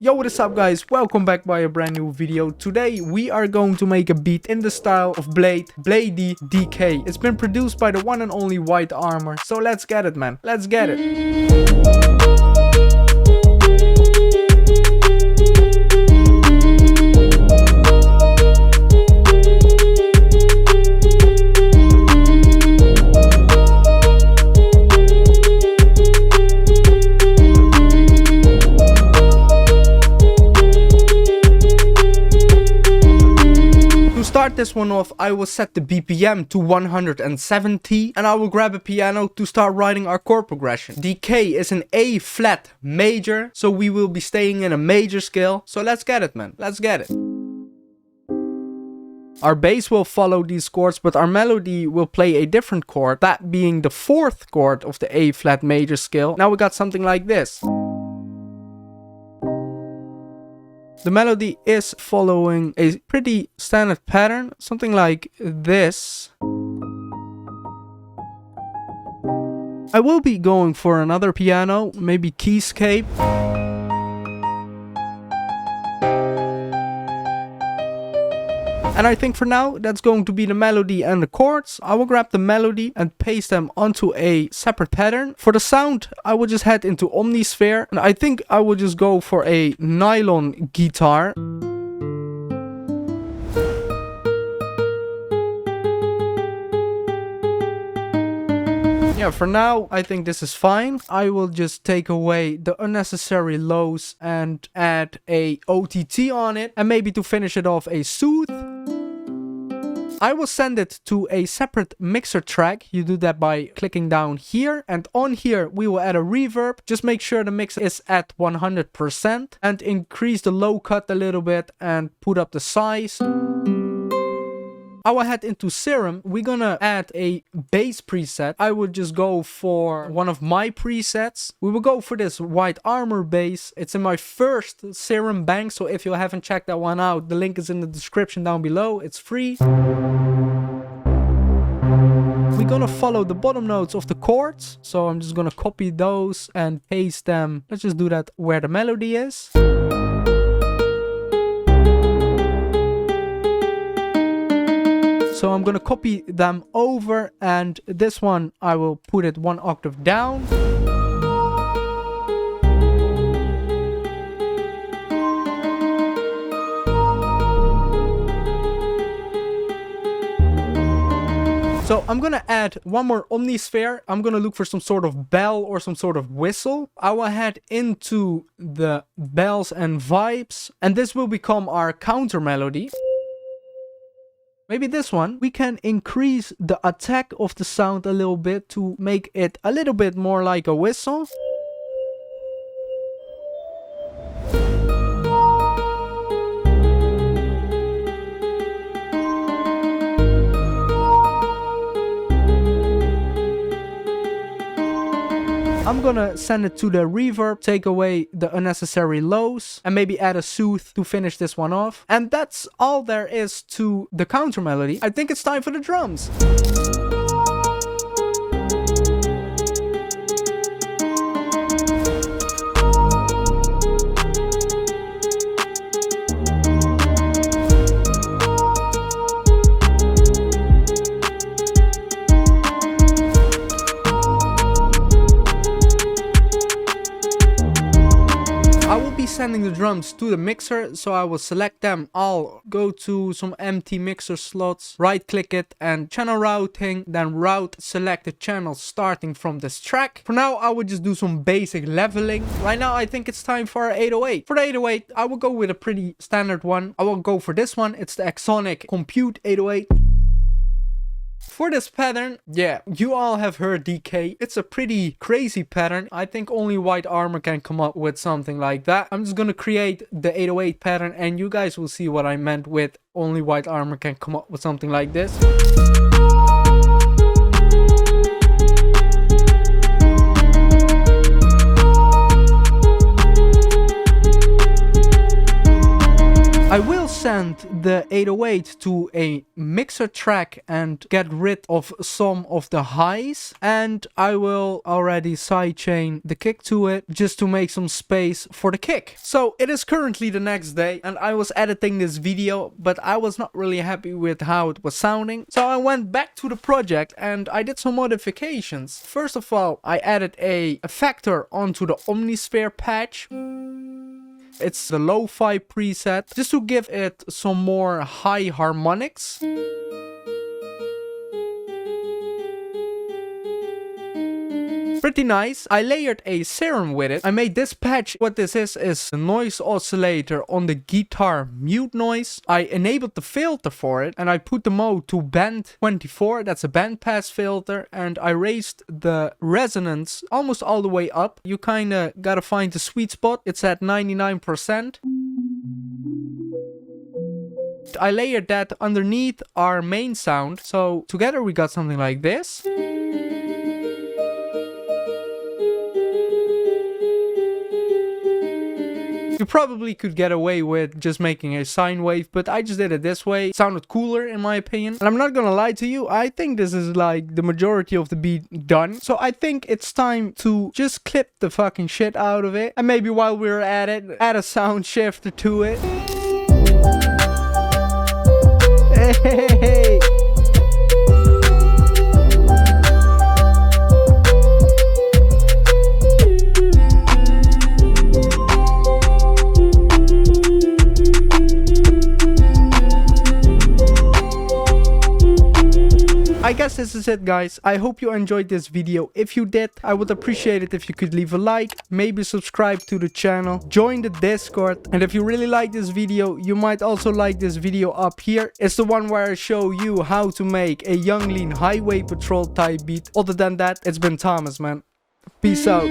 Yo, what is up guys, welcome back by a brand new video. Today we are going to make a beat in the style of Bladee Decay. It's been produced by the one and only whitearmor. So let's get it, man, let's get it. To start this one off, I will set the BPM to 170 and I will grab a piano to start writing our chord progression. Decay is an A flat major, so we will be staying in a major scale. So let's get it, man, let's get it. Our bass will follow these chords, but our melody will play a different chord, that being the fourth chord of the A flat major scale. Now we got something like this. The melody is following a pretty standard pattern, something like this. I will be going for another piano, maybe keyscape. And I think for now that's going to be the melody and the chords. I will grab the melody and paste them onto a separate pattern. For the sound, I will just head into Omnisphere. And I think I will just go for a nylon guitar. Yeah, for now, I think this is fine. I will just take away the unnecessary lows and add a OTT on it. And maybe to finish it off, a soothe. I will send it to a separate mixer track. You do that by clicking down here, and on here we will add a reverb. Just make sure the mix is at 100% and increase the low cut a little bit and put up the size. I will head into Serum. We're gonna add a bass preset. I would just go for one of my presets. We will go for this whitearmor bass. It's in my first Serum bank, so if you haven't checked that one out, the link is in the description down below. It's free. We're gonna follow the bottom notes of the chords, so I'm just gonna copy those and paste them. Let's just do that where the melody is. So I'm gonna copy them over, and this one I will put it one octave down. So I'm gonna add one more Omnisphere. I'm gonna look for some sort of bell or some sort of whistle. I will head into the bells and vibes, and this will become our counter melody. Maybe this one. We can increase the attack of the sound a little bit to make it a little bit more like a whistle. I'm gonna send it to the reverb, take away the unnecessary lows, and maybe add a soothe to finish this one off. And that's all there is to the counter melody. I think it's time for the drums. Sending the drums to the mixer, so I will select them. I'll go to some empty mixer slots, right click it and channel routing, then route selected channels starting from this track. For now I will just do some basic leveling. Right now I think it's time for our 808. For the 808 I will go with a pretty standard one. I will go for this one. It's the Exonic Compute 808. For this pattern, yeah, you all have heard Decay. It's a pretty crazy pattern. I think only whitearmor can come up with something like that. I'm just gonna create the 808 pattern and you guys will see what I meant with only whitearmor can come up with something like this. I will send the 808 to a mixer track and get rid of some of the highs, and I will already sidechain the kick to it just to make some space for the kick. So it is currently the next day and I was editing this video, but I was not really happy with how it was sounding. So I went back to the project and I did some modifications. First of all, I added a effector onto the Omnisphere patch. It's the lo-fi preset just to give it some more high harmonics. Pretty nice. I layered a serum with it. I made this patch. What this is a noise oscillator on the guitar mute noise. I enabled the filter for it and I put the mode to band 24. That's a bandpass filter, and I raised the resonance almost all the way up. You kind of gotta find the sweet spot. It's at 99%. I layered that underneath our main sound. So together we got something like this. You probably could get away with just making a sine wave, but I just did it this way. It sounded cooler in my opinion. And I'm not gonna lie to you, I think this is like the majority of the beat done. So I think it's time to just clip the fucking shit out of it. And maybe while we're at it, add a sound shifter to it. Hey. I guess this is it, guys. I hope you enjoyed this video. If you did, I would appreciate it if you could leave a like, maybe subscribe to the channel, join the Discord, and if you really like this video, you might also like this video up here. It's the one where I show you how to make a Young Lean Highway Patrol type beat. Other than that, it's been Thomas, man. Peace out.